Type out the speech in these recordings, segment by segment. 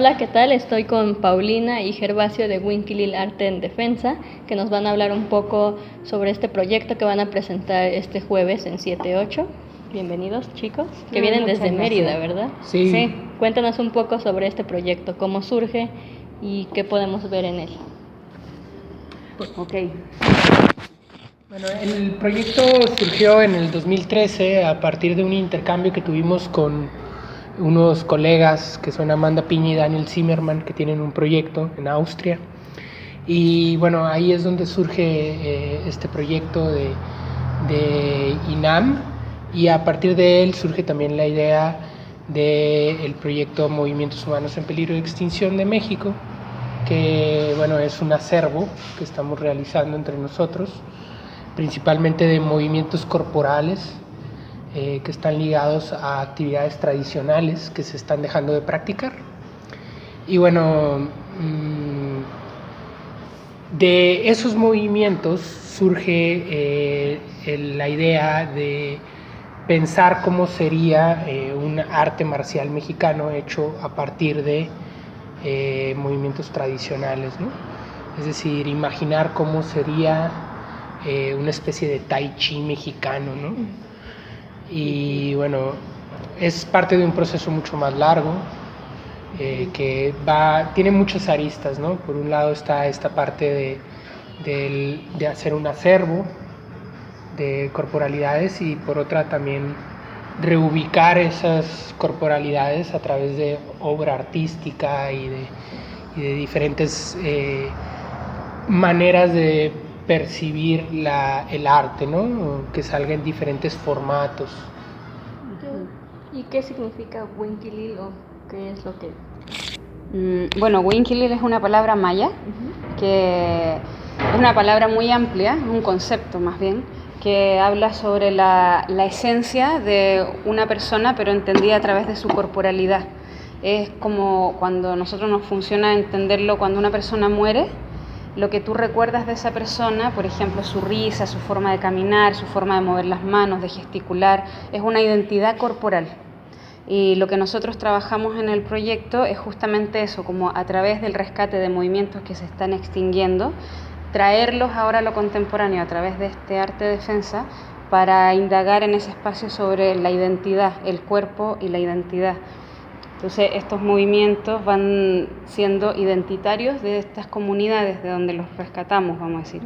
Hola, ¿qué tal? Estoy con Paulina y Gervasio de Winkilil Arte en Defensa, que nos van a hablar un poco sobre este proyecto que van a presentar este jueves en 7-8. Bienvenidos, chicos, que vienen desde Mérida, ¿verdad? Sí. Cuéntanos un poco sobre este proyecto, cómo surge y qué podemos ver en él. Ok. Bueno, el proyecto surgió en el 2013 a partir de un intercambio que tuvimos con unos colegas que son Amanda Piña y Daniel Zimmerman, que tienen un proyecto en Austria. Y bueno, ahí es donde surge este proyecto de INAM, y a partir de él surge también la idea del proyecto Movimientos Humanos en Peligro de Extinción de México, que bueno, es un acervo que estamos realizando entre nosotros, principalmente de movimientos corporales que están ligados a actividades tradicionales que se están dejando de practicar. Y bueno, de esos movimientos surge la idea de pensar cómo sería un arte marcial mexicano hecho a partir de movimientos tradicionales, ¿no? Es decir, imaginar cómo sería una especie de tai chi mexicano, ¿no? Y bueno, es parte de un proceso mucho más largo que tiene muchas aristas, ¿no? Por un lado está esta parte de hacer un acervo de corporalidades, y por otra también reubicar esas corporalidades a través de obra artística y de diferentes maneras de percibir el arte, ¿no? Que salga en diferentes formatos. ¿Y qué significa Winkilil o qué es lo que...? Bueno, Winkilil es una palabra maya, que es una palabra muy amplia, un concepto más bien, que habla sobre la esencia de una persona, pero entendida a través de su corporalidad. Es como cuando a nosotros nos funciona entenderlo cuando una persona muere, lo que tú recuerdas de esa persona, por ejemplo, su risa, su forma de caminar, su forma de mover las manos, de gesticular, es una identidad corporal. Y lo que nosotros trabajamos en el proyecto es justamente eso, como a través del rescate de movimientos que se están extinguiendo, traerlos ahora a lo contemporáneo a través de este arte de defensa para indagar en ese espacio sobre la identidad, el cuerpo y la identidad. Entonces estos movimientos van siendo identitarios de estas comunidades de donde los rescatamos, vamos a decir,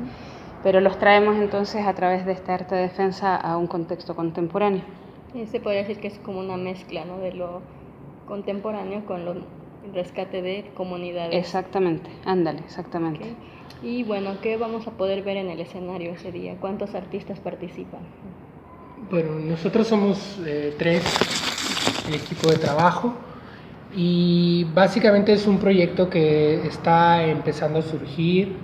pero los traemos entonces a través de este arte de defensa a un contexto contemporáneo. Se podría decir que es como una mezcla, ¿no?, de lo contemporáneo con el rescate de comunidades. Exactamente, ándale, exactamente. Okay. Y bueno, ¿qué vamos a poder ver en el escenario ese día? ¿Cuántos artistas participan? Bueno, nosotros somos 3, el equipo de trabajo, y básicamente es un proyecto que está empezando a surgir.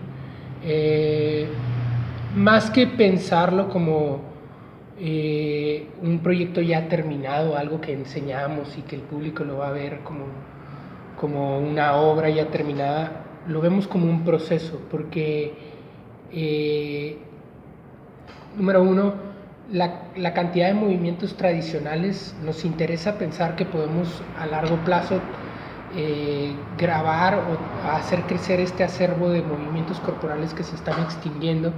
Más que pensarlo como un proyecto ya terminado, algo que enseñamos y que el público lo va a ver como una obra ya terminada, lo vemos como un proceso, porque número uno, la cantidad de movimientos tradicionales, nos interesa pensar que podemos a largo plazo grabar o hacer crecer este acervo de movimientos corporales que se están extinguiendo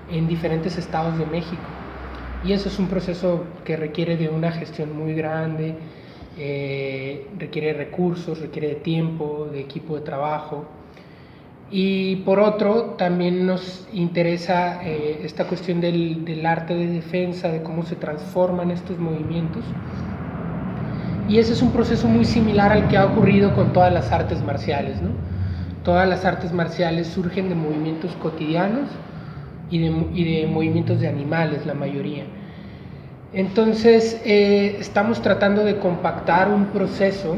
en diferentes estados de México. Y eso es un proceso que requiere de una gestión muy grande, requiere recursos, requiere de tiempo, de equipo de trabajo. Y por otro, también nos interesa esta cuestión del arte de defensa, de cómo se transforman estos movimientos. Y ese es un proceso muy similar al que ha ocurrido con todas las artes marciales, ¿no? Todas las artes marciales surgen de movimientos cotidianos y de movimientos de animales, la mayoría. Entonces, estamos tratando de compactar un proceso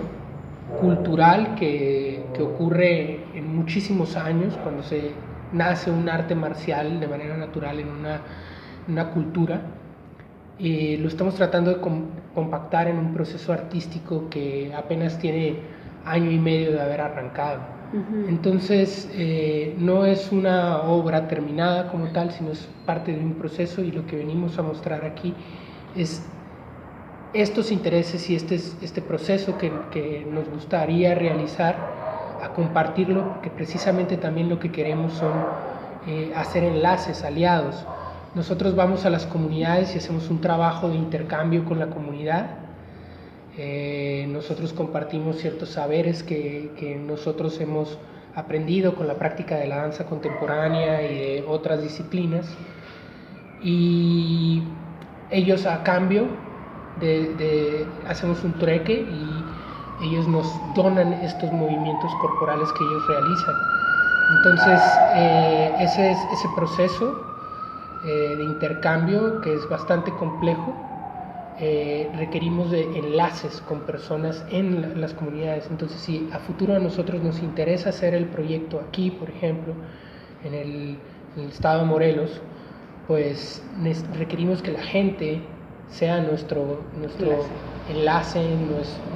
cultural que ocurre en muchísimos años, cuando se nace un arte marcial de manera natural en una cultura. Lo estamos tratando de compactar en un proceso artístico que apenas tiene 1 año y medio de haber arrancado. Entonces, no es una obra terminada como tal, sino es parte de un proceso, y lo que venimos a mostrar aquí es estos intereses y este proceso que nos gustaría realizar, a compartirlo, porque precisamente también lo que queremos son hacer enlaces, aliados. Nosotros vamos a las comunidades y hacemos un trabajo de intercambio con la comunidad. Nosotros compartimos ciertos saberes que nosotros hemos aprendido con la práctica de la danza contemporánea y de otras disciplinas, y ellos a cambio hacemos un trueque y ellos nos donan estos movimientos corporales que ellos realizan. Entonces ese proceso de intercambio, que es bastante complejo, requerimos de enlaces con personas en las comunidades. Entonces, si a futuro a nosotros nos interesa hacer el proyecto aquí, por ejemplo, en el estado de Morelos, pues requerimos que la gente sea nuestro enlace,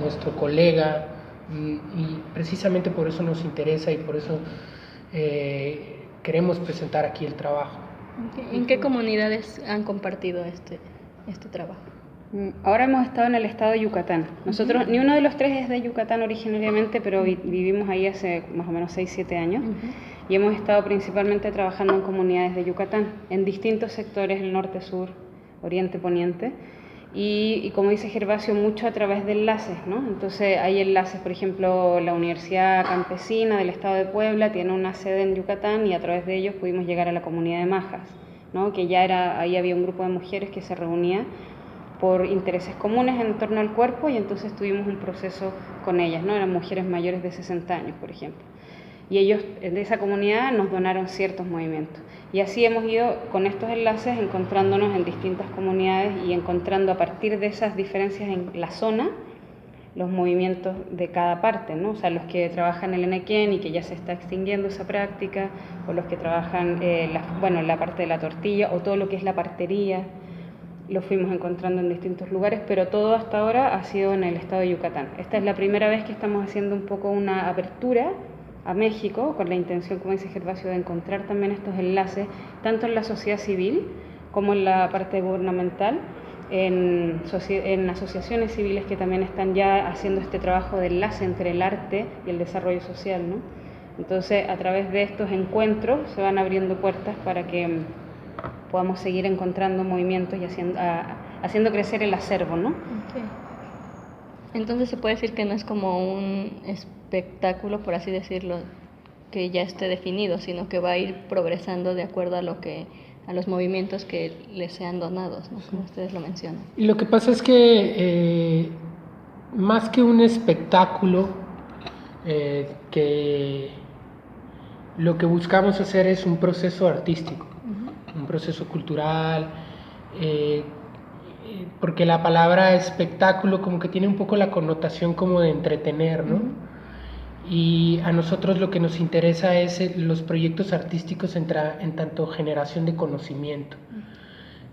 nuestro colega, y precisamente por eso nos interesa y por eso queremos presentar aquí el trabajo. ¿En qué comunidades han compartido este trabajo? Ahora hemos estado en el estado de Yucatán. Nosotros, ni uno de los tres es de Yucatán originariamente, pero vivimos ahí hace más o menos 6-7 años. Y hemos estado principalmente trabajando en comunidades de Yucatán, en distintos sectores, el norte, sur, oriente, poniente. Y como dice Gervasio, mucho a través de enlaces, ¿no? Entonces hay enlaces, por ejemplo, la Universidad Campesina del Estado de Puebla tiene una sede en Yucatán y a través de ellos pudimos llegar a la comunidad de Majas, ¿no? Que ahí había un grupo de mujeres que se reunía por intereses comunes en torno al cuerpo, y entonces tuvimos un proceso con ellas, ¿no? Eran mujeres mayores de 60 años, por ejemplo. Y ellos de esa comunidad nos donaron ciertos movimientos. Y así hemos ido con estos enlaces encontrándonos en distintas comunidades y encontrando a partir de esas diferencias en la zona los movimientos de cada parte, ¿no? O sea, los que trabajan el Enequén y que ya se está extinguiendo esa práctica, o los que trabajan la parte de la tortilla, o todo lo que es la partería, lo fuimos encontrando en distintos lugares, pero todo hasta ahora ha sido en el estado de Yucatán. Esta es la primera vez que estamos haciendo un poco una apertura a México, con la intención, como dice Gervasio, de encontrar también estos enlaces, tanto en la sociedad civil como en la parte gubernamental, en asociaciones civiles que también están ya haciendo este trabajo de enlace entre el arte y el desarrollo social, ¿no? Entonces, a través de estos encuentros se van abriendo puertas para que podamos seguir encontrando movimientos y haciendo crecer el acervo, ¿no? Okay. Entonces se puede decir que no es como un espectáculo, por así decirlo, que ya esté definido, sino que va a ir progresando de acuerdo a los movimientos que les sean donados, ¿no? Como ustedes lo mencionan. Y lo que pasa es que más que un espectáculo, que lo que buscamos hacer es un proceso artístico, un proceso cultural, porque la palabra espectáculo como que tiene un poco la connotación como de entretener, ¿no? Y a nosotros lo que nos interesa es los proyectos artísticos en tanto generación de conocimiento.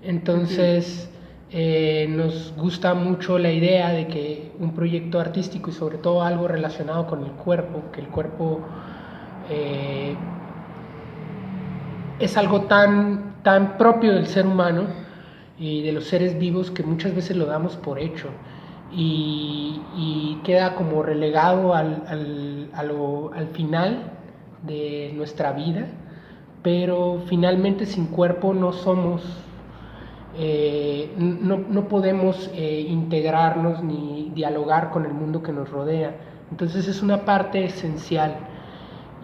Entonces nos gusta mucho la idea de que un proyecto artístico, y sobre todo algo relacionado con el cuerpo, que el cuerpo es algo tan propio del ser humano y de los seres vivos, que muchas veces lo damos por hecho y queda como relegado al final de nuestra vida, pero finalmente sin cuerpo no somos, no podemos integrarnos ni dialogar con el mundo que nos rodea. Entonces es una parte esencial,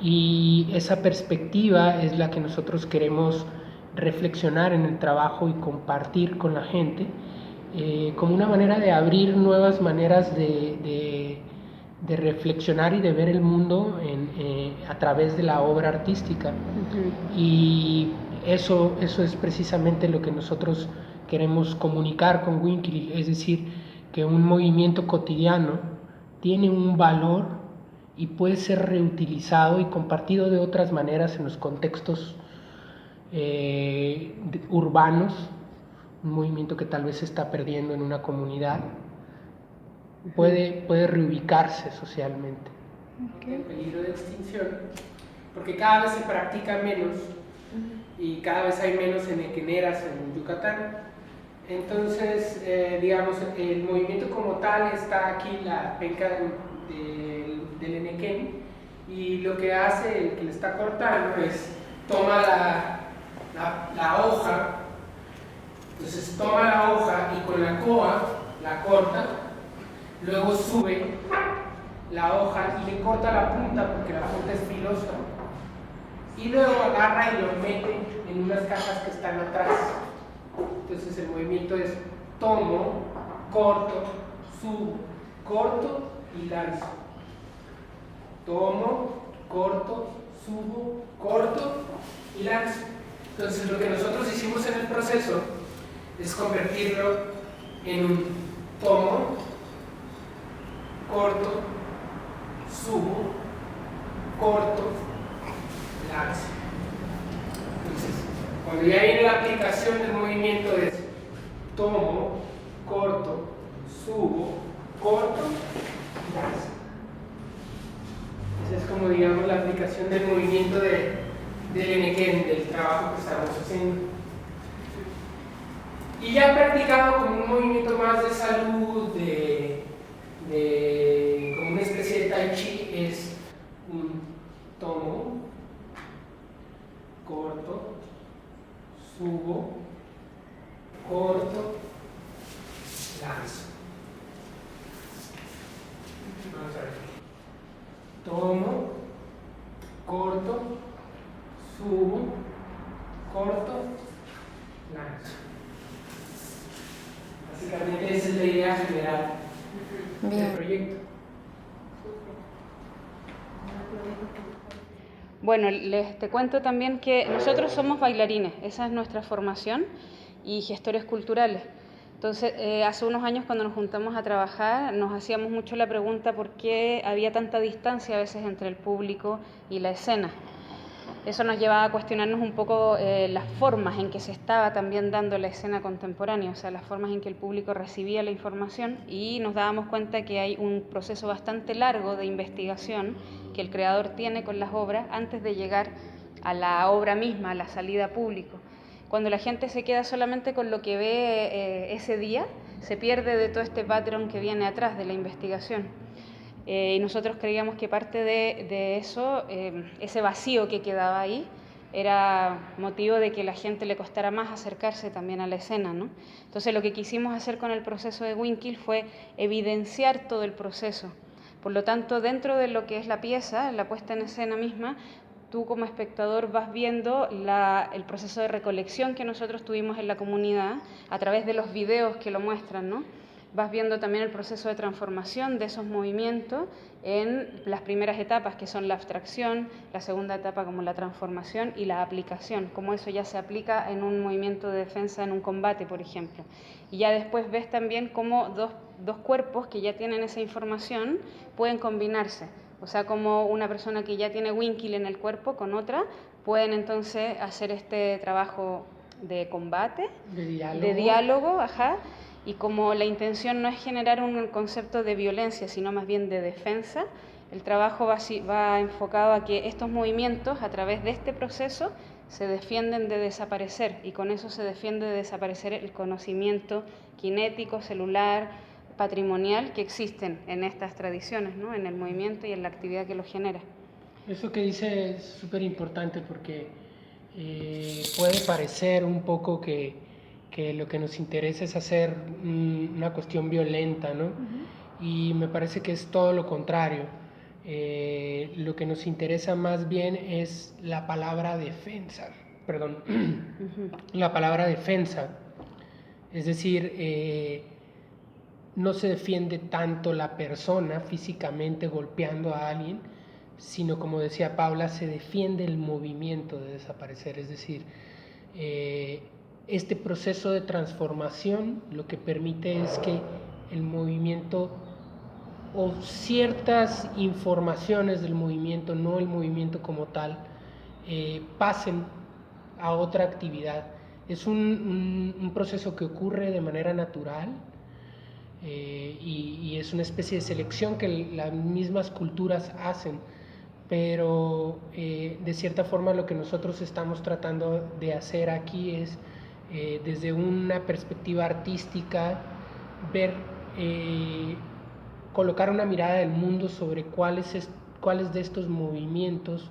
y esa perspectiva es la que nosotros queremos reflexionar en el trabajo y compartir con la gente, como una manera de abrir nuevas maneras de reflexionar y de ver el mundo a través de la obra artística. Y eso es precisamente lo que nosotros queremos comunicar con Winkilil, es decir, que un movimiento cotidiano tiene un valor y puede ser reutilizado y compartido de otras maneras en los contextos urbanos. Un movimiento que tal vez se está perdiendo en una comunidad puede reubicarse socialmente. En peligro de extinción, porque cada vez se practica menos y cada vez hay menos enequeneras en Yucatán. Entonces, digamos, el movimiento como tal está aquí, la penca del enequén, y lo que hace el que le está cortando es toma la hoja, entonces toma la hoja y con la coa la corta, luego sube la hoja y le corta la punta porque la punta es filosa, y luego agarra y lo mete en unas cajas que están atrás. Entonces el movimiento es tomo, corto, subo, corto y lanzo. Tomo, corto, subo, corto y lanzo. Entonces lo que nosotros hicimos en el proceso es convertirlo en un tomo, corto, subo, corto, lanzo. Entonces, cuando ya viene la aplicación del movimiento es tomo, corto, subo, corto y lanzo. Esa es como, digamos, la aplicación del movimiento del enequén, del trabajo que estamos haciendo. Y ya practicado como un movimiento más de salud, como una especie de tai chi, es un tomo, corto, subo, corto, lanzo. Vamos a ver. Tomo, corto, subo, corto, lanzo. Básicamente esa es la idea general del proyecto. Bueno, te cuento también que nosotros somos bailarines, esa es nuestra formación, y gestores culturales. Entonces, hace unos años cuando nos juntamos a trabajar, nos hacíamos mucho la pregunta por qué había tanta distancia a veces entre el público y la escena. Eso nos llevaba a cuestionarnos un poco las formas en que se estaba también dando la escena contemporánea, o sea, las formas en que el público recibía la información, y nos dábamos cuenta que hay un proceso bastante largo de investigación que el creador tiene con las obras antes de llegar a la obra misma, a la salida a público. Cuando la gente se queda solamente con lo que ve ese día, se pierde de todo este patrón que viene atrás de la investigación. Y nosotros creíamos que parte de eso, ese vacío que quedaba ahí, era motivo de que la gente le costara más acercarse también a la escena, ¿no? Entonces lo que quisimos hacer con el proceso de Winkill fue evidenciar todo el proceso. Por lo tanto, dentro de lo que es la pieza, la puesta en escena misma, tú como espectador vas viendo el proceso de recolección que nosotros tuvimos en la comunidad a través de los videos que lo muestran, ¿no? Vas viendo también el proceso de transformación de esos movimientos en las primeras etapas, que son la abstracción, la segunda etapa como la transformación y la aplicación, como eso ya se aplica en un movimiento de defensa, en un combate, por ejemplo. Y ya después ves también cómo dos cuerpos que ya tienen esa información pueden combinarse. O sea, como una persona que ya tiene Winkill en el cuerpo con otra, pueden entonces hacer este trabajo de combate, de diálogo, ajá. Y como la intención no es generar un concepto de violencia, sino más bien de defensa, el trabajo va enfocado a que estos movimientos, a través de este proceso, se defienden de desaparecer, y con eso se defiende de desaparecer el conocimiento cinético, celular, patrimonial que existen en estas tradiciones, ¿no? En el movimiento y en la actividad que lo genera. Eso que dice es súper importante porque puede parecer un poco que lo que nos interesa es hacer una cuestión violenta, ¿no? Uh-huh. Y me parece que es todo lo contrario. Lo que nos interesa más bien es la palabra defensa, perdón, uh-huh. La palabra defensa. Es decir, no se defiende tanto la persona físicamente golpeando a alguien, sino, como decía Paula, se defiende el movimiento de desaparecer. Es decir, este proceso de transformación lo que permite es que el movimiento o ciertas informaciones del movimiento, no el movimiento como tal, pasen a otra actividad. Es un proceso que ocurre de manera natural, y es una especie de selección que las mismas culturas hacen, pero de cierta forma lo que nosotros estamos tratando de hacer aquí es desde una perspectiva artística, ver, colocar una mirada del mundo sobre cuáles de estos movimientos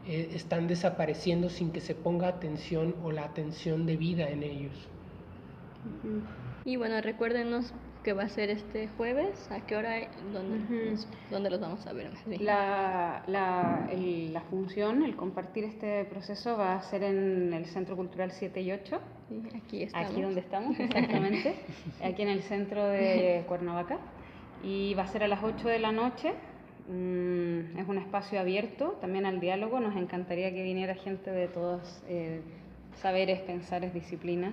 están desapareciendo sin que se ponga atención o la atención debida en ellos. Y bueno, recuérdenos que va a ser este jueves, ¿a qué hora? ¿Dónde los vamos a ver? Sí. La función, el compartir este proceso va a ser en el Centro Cultural 7 y 8. Sí, aquí estamos. Aquí donde estamos, exactamente. Aquí en el centro de Cuernavaca. Y va a ser a las 8 de la noche. Es un espacio abierto también al diálogo. Nos encantaría que viniera gente de todos saberes, pensares, disciplinas.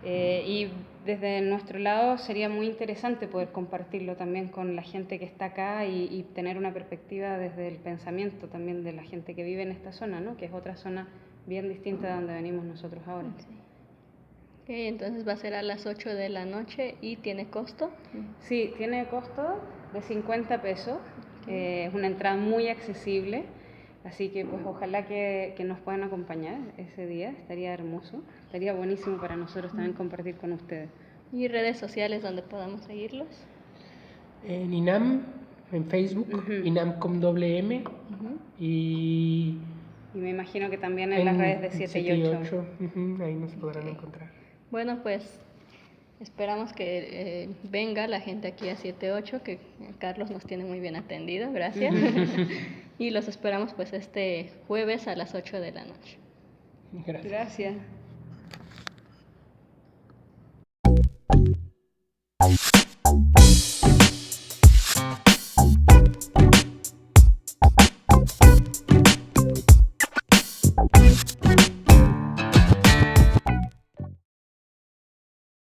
Y desde nuestro lado sería muy interesante poder compartirlo también con la gente que está acá y tener una perspectiva desde el pensamiento también de la gente que vive en esta zona, ¿no? Que es otra zona bien distinta de donde venimos nosotros ahora. Sí. Okay, entonces va a ser a las 8 de la noche y ¿tiene costo? Sí, tiene costo de 50 pesos, es una entrada muy accesible, así que pues ojalá que nos puedan acompañar ese día, estaría hermoso, estaría buenísimo para nosotros también compartir con ustedes. ¿Y redes sociales donde podamos seguirlos? En INAM, en Facebook, INAM con doble M, y me imagino que también en las redes de 7 y 8. Ahí nos podrán encontrar. Bueno, pues esperamos que venga la gente aquí a 7-8, que Carlos nos tiene muy bien atendido, gracias. Y los esperamos pues este jueves a las 8 de la noche. Gracias. Gracias.